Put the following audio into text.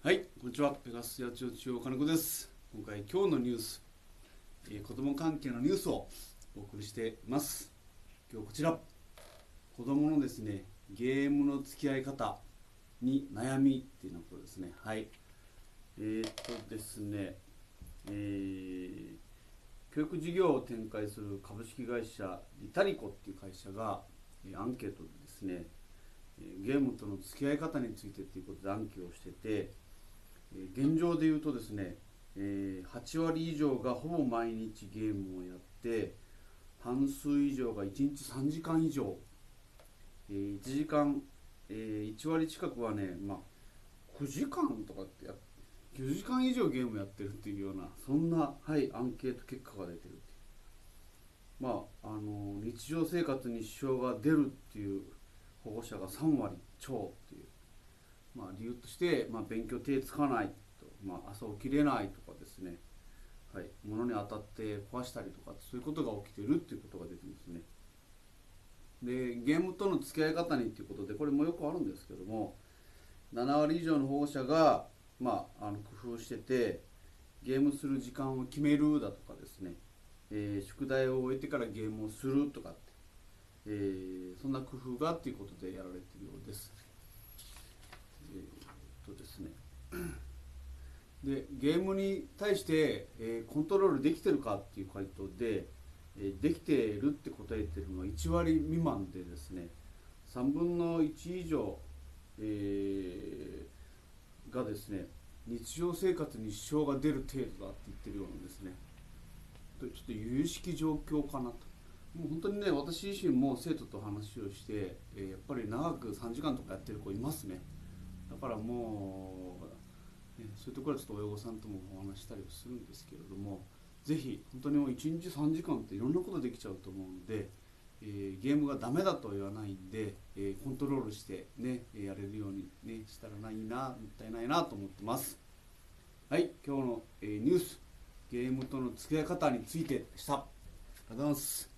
はい、こんにちは。ペガス八千代中央金子です。今日のニュース、子供関係のニュースをお送りしています。今日こちら、子供のですね、ゲームの付き合い方に悩みっていうようなことですね。はい。ですね、教育事業を展開する株式会社リタリコっていう会社がアンケートでですね、ゲームとの付き合い方についてということでアンケートをしてて、現状で言うとですね、8割以上がほぼ毎日ゲームをやって、半数以上が1日3時間以上、1時間、1割近くはね、9時間とかって9時間以上ゲームやってるっていうような、そんな、はい、アンケート結果が出てるっていう。日常生活に支障が出るっていう保護者が3割超っていう。理由として、勉強手つかないと、朝起きれないとかですね、はい、物に当たって壊したりとかそういうことが起きているっていうことが出てますね。でゲームとの付き合い方にっていうことでこれもよくあるんですけども、7割以上の保護者が、工夫しててゲームする時間を決めるだとかですね、宿題を終えてからゲームをするとかって、そんな工夫がっていうことでやられているようです。ですねでゲームに対して、コントロールできてるかっていう回答で、できているって答えてるのは1割未満でですね、3分の1以上、がですね、日常生活に支障が出る程度だって言ってるようなんですね。ちょっと有識状況かなと。もう本当にね、私自身も生徒と話をして、やっぱり長く3時間とかやってる子いますね。だからもう、そういうところはちょっと親御さんともお話したりするんですけれども、ぜひ本当にもう1日3時間っていろんなことできちゃうと思うので、ゲームがダメだとは言わないんで、コントロールしてね、やれるように、ね、したらないな、もったいないなと思ってます。はい、今日の、ニュース、ゲームとの付き合い方についてでした。ありがとうございます。